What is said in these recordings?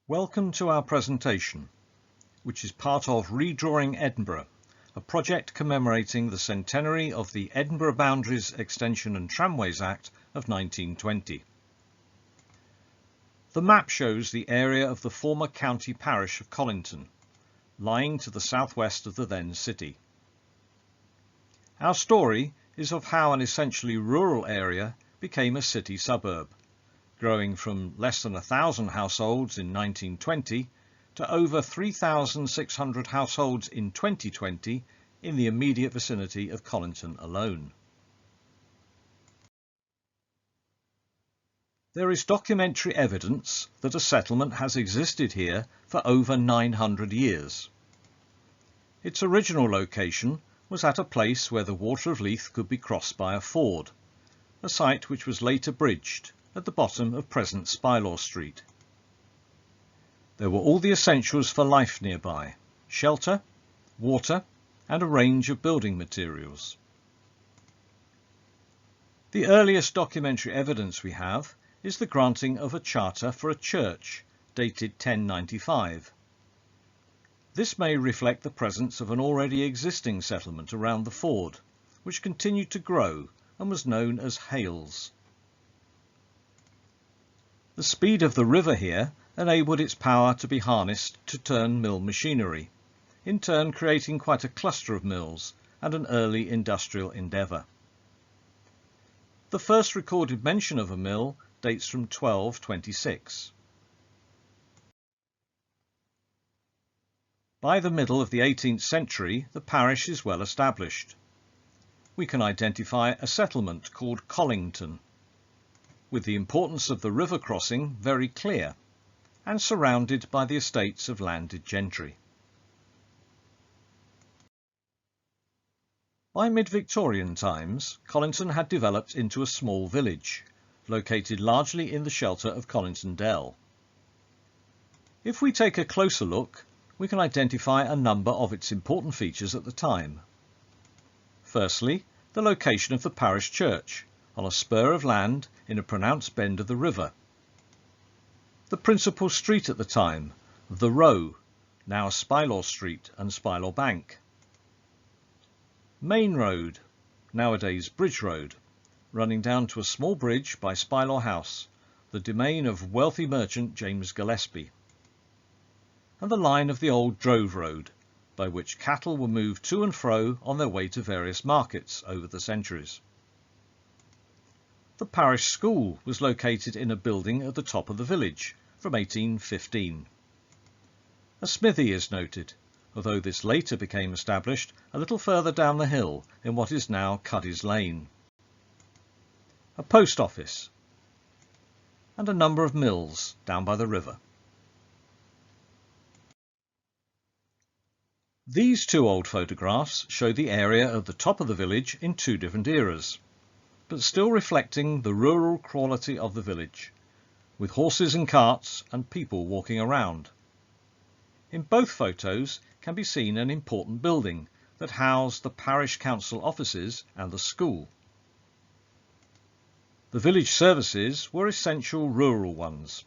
Welcome to our presentation, which is part of ReDrawing Edinburgh, a project commemorating the centenary of the Edinburgh Boundaries Extension and Tramways Act of 1920. The map shows the area of the former county parish of Colinton, lying to the southwest of the then city. Our story is of how an essentially rural area became a city suburb, growing from less than 1,000 households in 1920 to over 3,600 households in 2020 in the immediate vicinity of Colinton alone. There is documentary evidence that a settlement has existed here for over 900 years. Its original location was at a place where the Water of Leith could be crossed by a ford, a site which was later bridged at the bottom of present Spylaw Street. There were all the essentials for life nearby: shelter, water, and a range of building materials. The earliest documentary evidence we have is the granting of a charter for a church, dated 1095. This may reflect the presence of an already existing settlement around the ford, which continued to grow and was known as Hales. The speed of the river here enabled its power to be harnessed to turn mill machinery, in turn creating quite a cluster of mills and an early industrial endeavour. The first recorded mention of a mill dates from 1226. By the middle of the 18th century, the parish is well established. We can identify a settlement called Colinton, with the importance of the river crossing very clear, and surrounded by the estates of landed gentry. By mid-Victorian times, Colinton had developed into a small village, located largely in the shelter of Colinton Dell. If we take a closer look, we can identify a number of its important features at the time. Firstly, the location of the parish church, on a spur of land in a pronounced bend of the river. The principal street at the time, the Row, now Spylaw Street and Spylaw Bank. Main Road, nowadays Bridge Road, running down to a small bridge by Spylaw House, the domain of wealthy merchant James Gillespie. And the line of the old Drove Road, by which cattle were moved to and fro on their way to various markets over the centuries. The parish school was located in a building at the top of the village from 1815. A smithy is noted, although this later became established a little further down the hill in what is now Cuddy's Lane. A post office, and a number of mills down by the river. These two old photographs show the area at the top of the village in two different eras, but still reflecting the rural quality of the village, with horses and carts and people walking around. In both photos can be seen an important building that housed the parish council offices and the school. The village services were essential rural ones.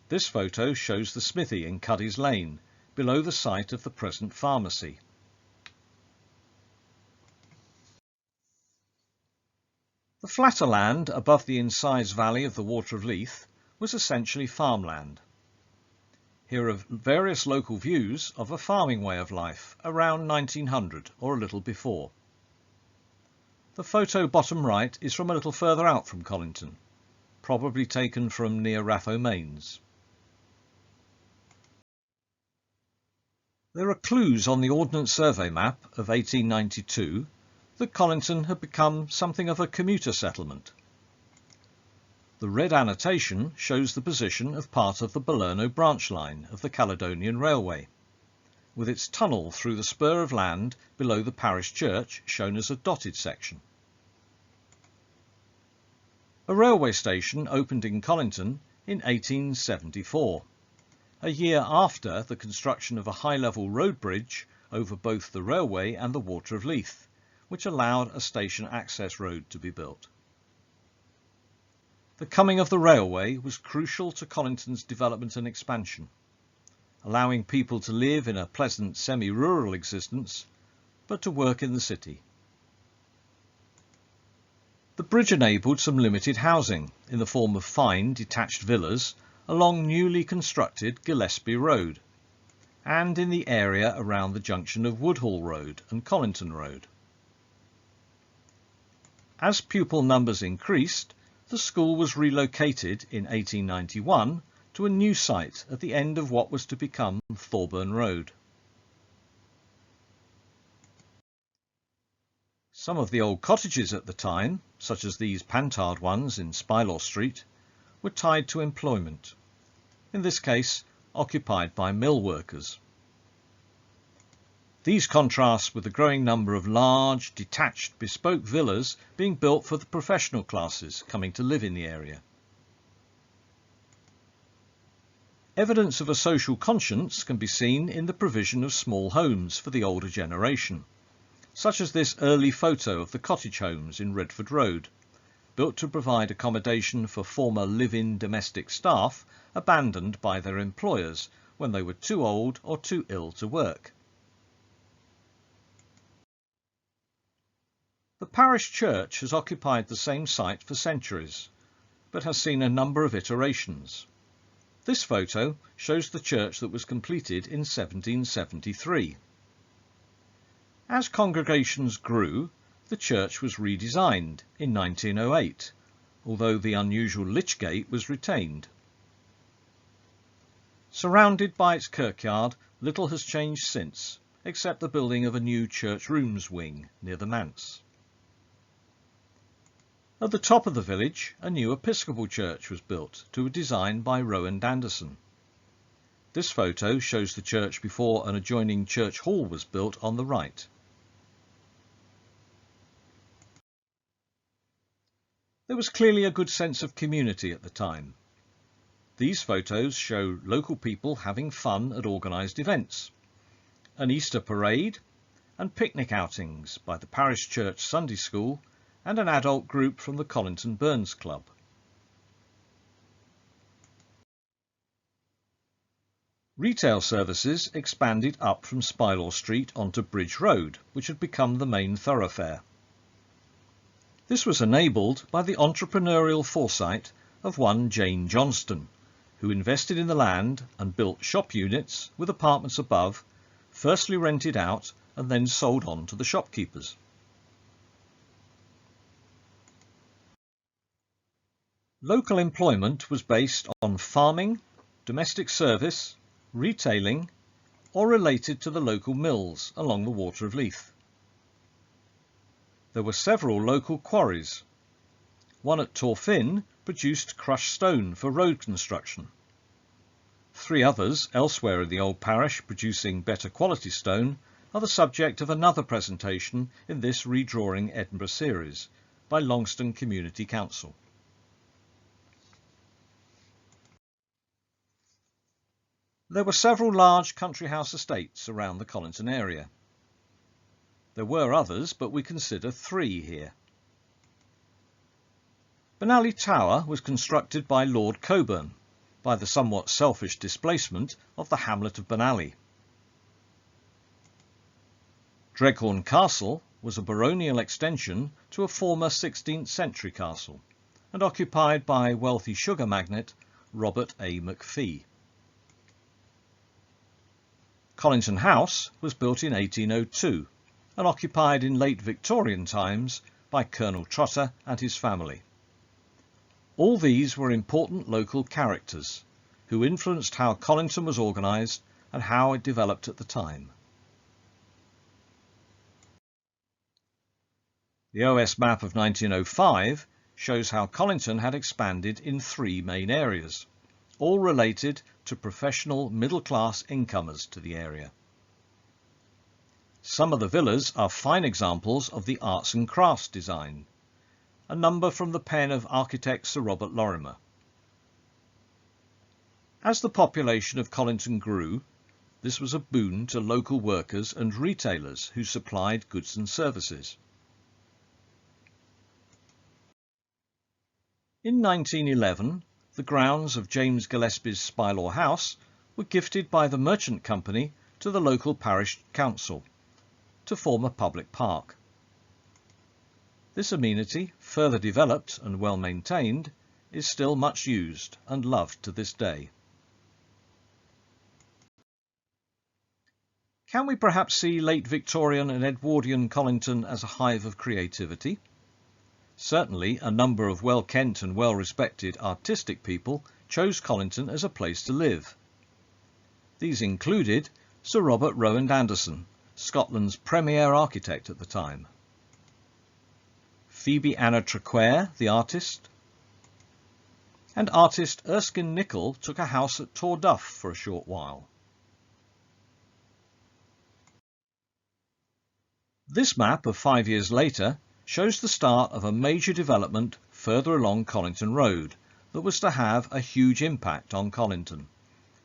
This photo shows the smithy in Cuddy's Lane, below the site of the present pharmacy. The flatter land above the incised valley of the Water of Leith was essentially farmland. Here are various local views of a farming way of life around 1900 or a little before. The photo bottom right is from a little further out from Colinton, probably taken from near Raphoe Mains. There are clues on the Ordnance Survey map of 1892 that Colinton had become something of a commuter settlement. The red annotation shows the position of part of the Balerno branch line of the Caledonian Railway, with its tunnel through the spur of land below the parish church shown as a dotted section. A railway station opened in Colinton in 1874, a year after the construction of a high-level road bridge over both the railway and the Water of Leith, which allowed a station access road to be built. The coming of the railway was crucial to Colinton's development and expansion, allowing people to live in a pleasant semi-rural existence, but to work in the city. The bridge enabled some limited housing in the form of fine detached villas along newly constructed Gillespie Road and in the area around the junction of Woodhall Road and Colinton Road. As pupil numbers increased, the school was relocated in 1891 to a new site at the end of what was to become Thorburn Road. Some of the old cottages at the time, such as these Pantard ones in Spylaw Street, were tied to employment, in this case occupied by mill workers. These contrast with the growing number of large, detached, bespoke villas being built for the professional classes coming to live in the area. Evidence of a social conscience can be seen in the provision of small homes for the older generation, such as this early photo of the cottage homes in Redford Road, built to provide accommodation for former live-in domestic staff abandoned by their employers when they were too old or too ill to work. The parish church has occupied the same site for centuries, but has seen a number of iterations. This photo shows the church that was completed in 1773. As congregations grew, the church was redesigned in 1908, although the unusual lich gate was retained. Surrounded by its kirkyard, little has changed since, except the building of a new church rooms wing near the manse. At the top of the village, a new Episcopal church was built to a design by Rowan Anderson. This photo shows the church before an adjoining church hall was built on the right. There was clearly a good sense of community at the time. These photos show local people having fun at organised events, an Easter parade and picnic outings by the parish church Sunday school and an adult group from the Colinton Burns Club. Retail services expanded up from Spylaw Street onto Bridge Road, which had become the main thoroughfare. This was enabled by the entrepreneurial foresight of one Jane Johnston, who invested in the land and built shop units with apartments above, firstly rented out and then sold on to the shopkeepers. Local employment was based on farming, domestic service, retailing, or related to the local mills along the Water of Leith. There were several local quarries. One at Torfin produced crushed stone for road construction. 3 others elsewhere in the old parish producing better quality stone are the subject of another presentation in this ReDrawing Edinburgh series by Longston Community Council. There were several large country house estates around the Colinton area. There were others, but we consider 3 here. Benally Tower was constructed by Lord Coburn, by the somewhat selfish displacement of the hamlet of Benally. Dreghorn Castle was a baronial extension to a former 16th century castle, and occupied by wealthy sugar magnate Robert A. McPhee. Colinton House was built in 1802 and occupied in late Victorian times by Colonel Trotter and his family. All these were important local characters who influenced how Colinton was organised and how it developed at the time. The OS map of 1905 shows how Colinton had expanded in 3 main areas, all related to professional middle-class incomers to the area. Some of the villas are fine examples of the arts and crafts design, a number from the pen of architect Sir Robert Lorimer. As the population of Colinton grew, this was a boon to local workers and retailers who supplied goods and services. In 1911, the grounds of James Gillespie's Spylaw House were gifted by the Merchant Company to the local parish council to form a public park. This amenity, further developed and well maintained, is still much used and loved to this day. Can we perhaps see late Victorian and Edwardian Colinton as a hive of creativity? Certainly a number of well-kent and well-respected artistic people chose Colinton as a place to live. These included Sir Robert Rowand Anderson, Scotland's premier architect at the time, Phoebe Anna Traquair, the artist, and artist Erskine Nicol took a house at Torduff for a short while. This map of 5 years later shows the start of a major development further along Colinton Road that was to have a huge impact on Colinton,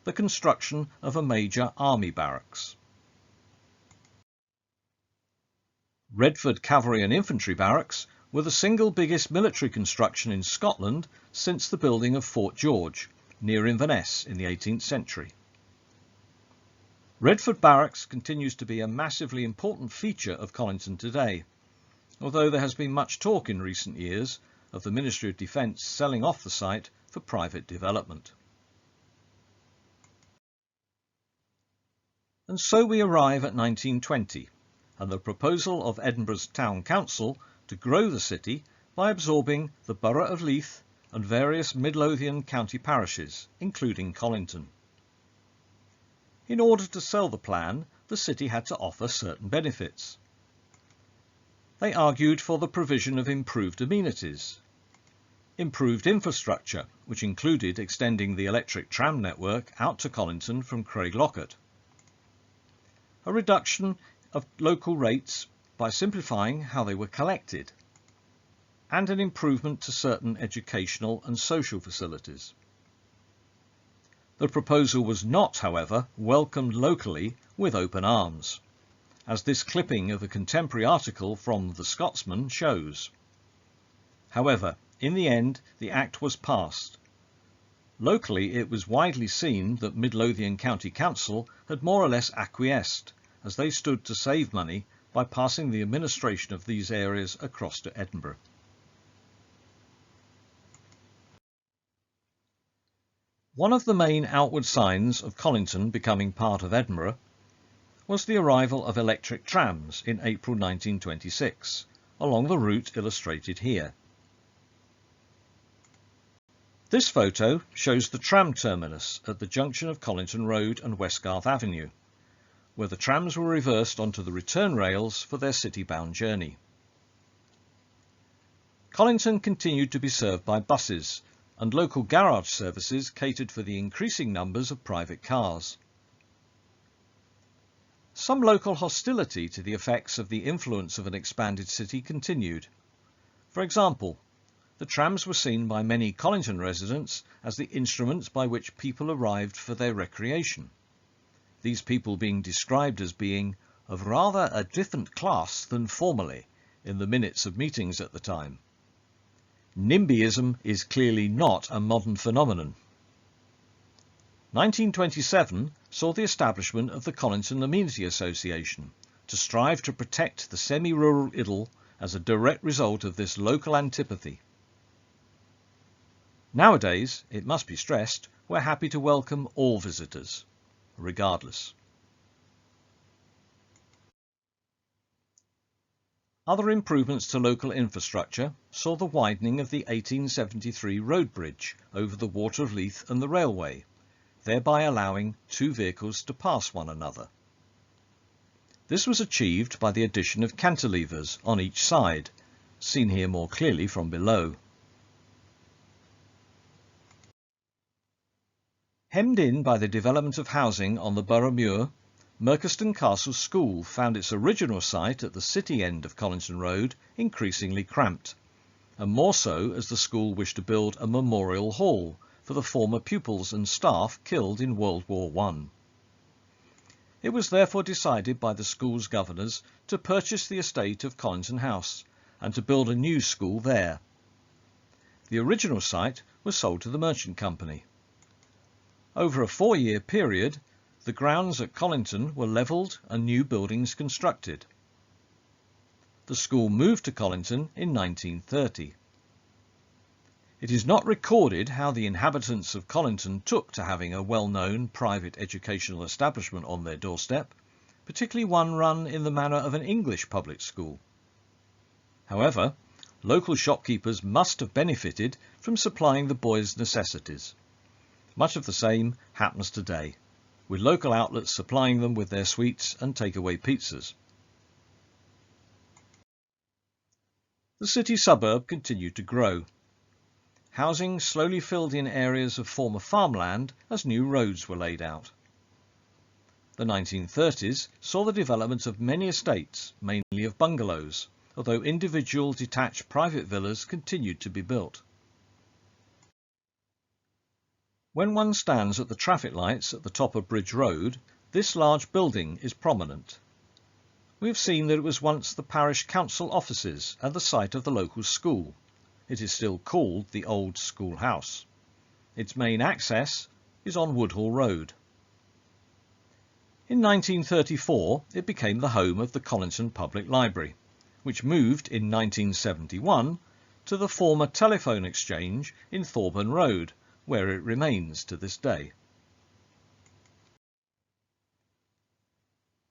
the construction of a major army barracks. Redford Cavalry and Infantry Barracks were the single biggest military construction in Scotland since the building of Fort George, near Inverness in the 18th century. Redford Barracks continues to be a massively important feature of Colinton today, although there has been much talk in recent years of the Ministry of Defence selling off the site for private development. And so we arrive at 1920 and the proposal of Edinburgh's Town Council to grow the city by absorbing the borough of Leith and various Midlothian county parishes, including Colinton. In order to sell the plan, the city had to offer certain benefits. They argued for the provision of improved amenities, improved infrastructure, which included extending the electric tram network out to Colinton from Craiglockett, a reduction of local rates by simplifying how they were collected, and an improvement to certain educational and social facilities. The proposal was not, however, welcomed locally with open arms, as this clipping of a contemporary article from The Scotsman shows. However, in the end, the Act was passed. Locally, it was widely seen that Midlothian County Council had more or less acquiesced, as they stood to save money by passing the administration of these areas across to Edinburgh. One of the main outward signs of Colinton becoming part of Edinburgh was the arrival of electric trams in April 1926, along the route illustrated here. This photo shows the tram terminus at the junction of Colinton Road and Westgarth Avenue, where the trams were reversed onto the return rails for their city-bound journey. Colinton continued to be served by buses, and local garage services catered for the increasing numbers of private cars. Some local hostility to the effects of the influence of an expanded city continued. For example, the trams were seen by many Colinton residents as the instruments by which people arrived for their recreation, these people being described as being of rather a different class than formerly in the minutes of meetings at the time. NIMBYism is clearly not a modern phenomenon. 1927 saw the establishment of the Colinton Amenity Association to strive to protect the semi-rural idyll as a direct result of this local antipathy. Nowadays, it must be stressed, we're happy to welcome all visitors, regardless. Other improvements to local infrastructure saw the widening of the 1873 road bridge over the Water of Leith and the railway, thereby allowing two vehicles to pass one another. This was achieved by the addition of cantilevers on each side, seen here more clearly from below. Hemmed in by the development of housing on the Borough Muir, Merchiston Castle School found its original site at the city end of Colinton Road increasingly cramped, and more so as the school wished to build a memorial hall for the former pupils and staff killed in World War I. It was therefore decided by the school's governors to purchase the estate of Colinton House and to build a new school there. The original site was sold to the merchant company. Over a 4-year period, the grounds at Colinton were levelled and new buildings constructed. The school moved to Colinton in 1930. It is not recorded how the inhabitants of Colinton took to having a well-known private educational establishment on their doorstep, particularly one run in the manner of an English public school. However, local shopkeepers must have benefited from supplying the boys' necessities. Much of the same happens today, with local outlets supplying them with their sweets and takeaway pizzas. The city suburb continued to grow. Housing slowly filled in areas of former farmland as new roads were laid out. The 1930s saw the development of many estates, mainly of bungalows, although individual detached private villas continued to be built. When one stands at the traffic lights at the top of Bridge Road, this large building is prominent. We have seen that it was once the parish council offices and the site of the local school. It is still called the Old Schoolhouse. Its main access is on Woodhall Road. In 1934 it became the home of the Colinton Public Library, which moved in 1971 to the former telephone exchange in Thorburn Road, where it remains to this day.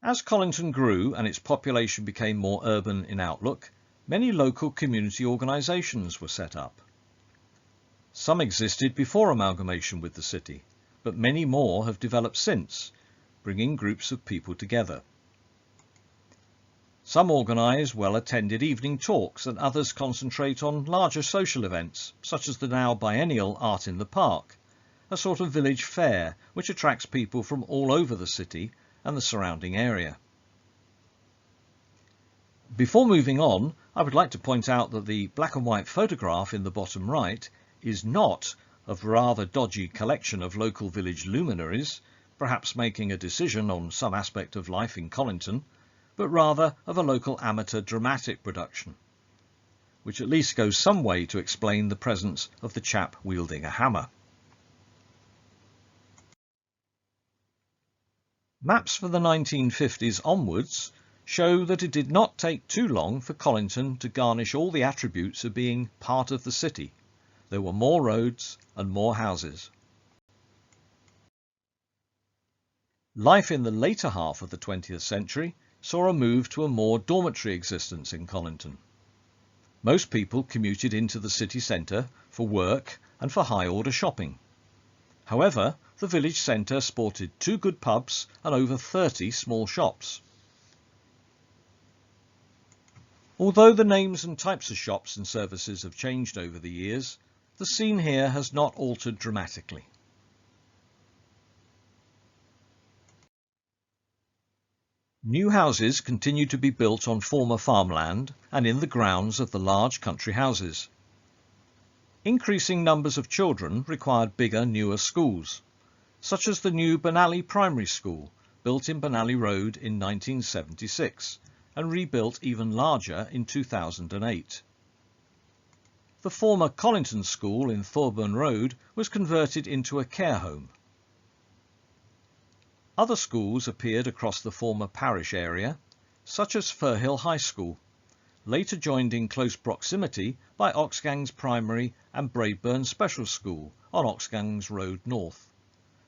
As Colinton grew and its population became more urban in outlook, many local community organisations were set up. Some existed before amalgamation with the city, but many more have developed since, bringing groups of people together. Some organise well-attended evening talks and others concentrate on larger social events, such as the now biennial Art in the Park, a sort of village fair which attracts people from all over the city and the surrounding area. Before moving on, I would like to point out that the black and white photograph in the bottom right is not of a rather dodgy collection of local village luminaries, perhaps making a decision on some aspect of life in Colinton, but rather of a local amateur dramatic production, which at least goes some way to explain the presence of the chap wielding a hammer. Maps for the 1950s onwards show that it did not take too long for Colinton to garnish all the attributes of being part of the city. There were more roads and more houses. Life in the later half of the 20th century saw a move to a more dormitory existence in Colinton. Most people commuted into the city centre for work and for high-order shopping. However, the village centre sported 2 good pubs and over 30 small shops. Although the names and types of shops and services have changed over the years, the scene here has not altered dramatically. New houses continue to be built on former farmland and in the grounds of the large country houses. Increasing numbers of children required bigger, newer schools, such as the new Benally Primary School, built in Benally Road in 1976 and rebuilt even larger in 2008. The former Colinton School in Thorburn Road was converted into a care home. Other schools appeared across the former parish area, such as Firhill High School, later joined in close proximity by Oxgangs Primary and Braidburn Special School on Oxgangs Road North,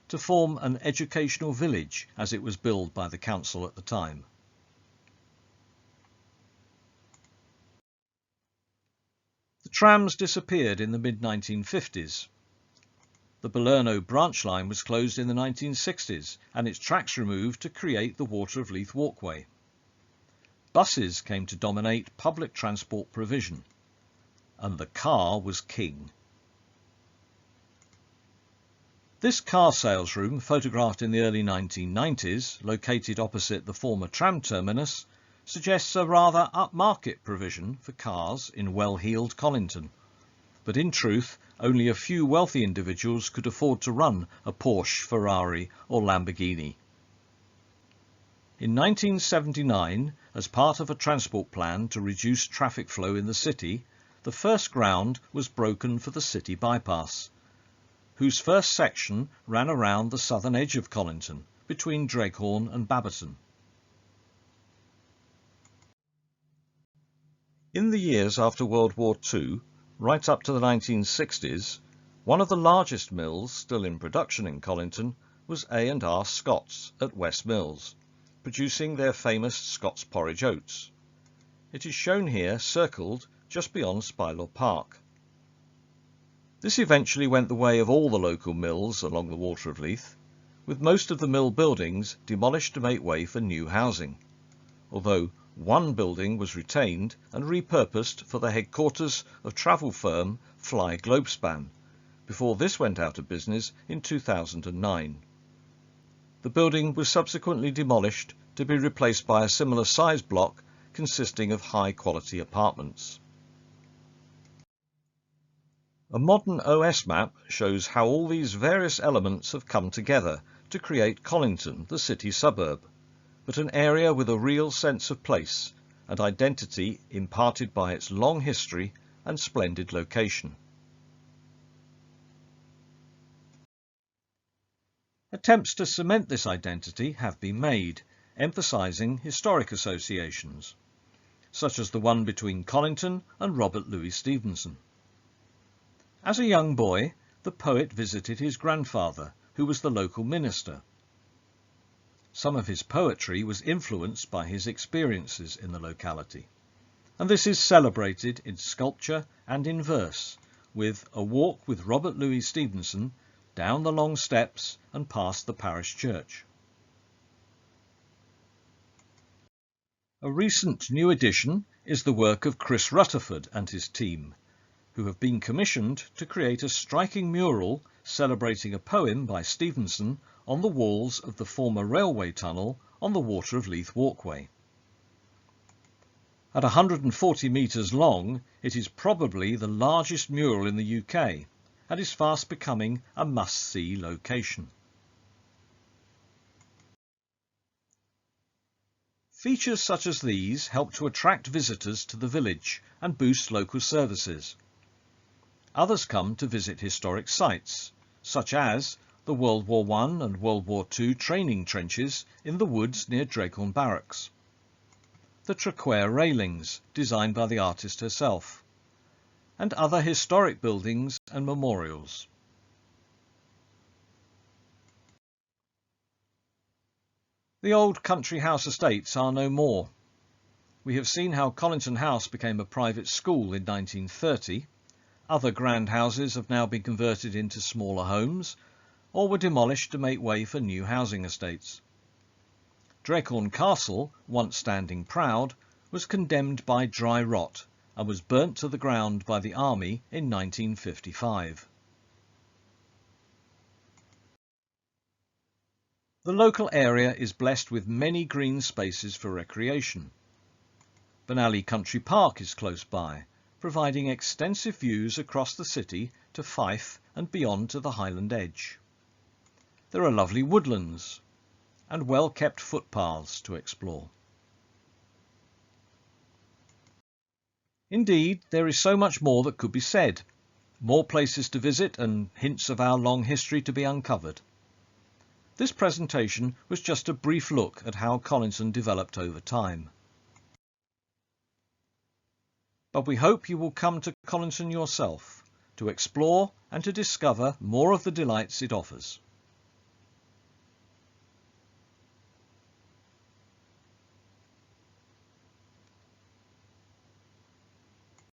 to form an educational village as it was billed by the council at the time. The trams disappeared in the mid-1950s. The Balerno branch line was closed in the 1960s and its tracks removed to create the Water of Leith walkway. Buses came to dominate public transport provision, and the car was king. This car sales room, photographed in the early 1990s, located opposite the former tram terminus, suggests a rather upmarket provision for cars in well-heeled Colinton, but in truth only a few wealthy individuals could afford to run a Porsche, Ferrari or Lamborghini. In 1979, as part of a transport plan to reduce traffic flow in the city, the first ground was broken for the city bypass, whose first section ran around the southern edge of Colinton, between Dreghorn and Babberton. In the years after World War II, right up to the 1960s, one of the largest mills still in production in Colinton was A&R Scott's at West Mills, producing their famous Scott's porridge oats. It is shown here circled just beyond Spylaw Park. This eventually went the way of all the local mills along the Water of Leith, with most of the mill buildings demolished to make way for new housing, although one building was retained and repurposed for the headquarters of travel firm Fly Globespan, before this went out of business in 2009. The building was subsequently demolished to be replaced by a similar size block consisting of high-quality apartments. A modern OS map shows how all these various elements have come together to create Colinton, the city suburb, but an area with a real sense of place and identity imparted by its long history and splendid location. Attempts to cement this identity have been made, emphasising historic associations, such as the one between Colinton and Robert Louis Stevenson. As a young boy, the poet visited his grandfather, who was the local minister. Some of his poetry was influenced by his experiences in the locality, and this is celebrated in sculpture and in verse, with A Walk with Robert Louis Stevenson down the long steps and past the parish church. A recent new addition is the work of Chris Rutherford and his team, who have been commissioned to create a striking mural celebrating a poem by Stevenson on the walls of the former railway tunnel on the Water of Leith walkway. At 140 metres long, it is probably the largest mural in the UK and is fast becoming a must-see location. Features such as these help to attract visitors to the village and boost local services. Others come to visit historic sites, such as the World War I and World War II training trenches in the woods near Redford Barracks, the Traquair railings designed by the artist herself, and other historic buildings and memorials. The old country house estates are no more. We have seen how Colinton House became a private school in 1930. Other grand houses have now been converted into smaller homes, or were demolished to make way for new housing estates. Dreghorn Castle, once standing proud, was condemned by dry rot and was burnt to the ground by the army in 1955. The local area is blessed with many green spaces for recreation. Benally Country Park is close by, providing extensive views across the city to Fife and beyond to the Highland Edge. There are lovely woodlands and well-kept footpaths to explore. Indeed, there is so much more that could be said, more places to visit and hints of our long history to be uncovered. This presentation was just a brief look at how Colinton developed over time. But we hope you will come to Colinton yourself to explore and to discover more of the delights it offers.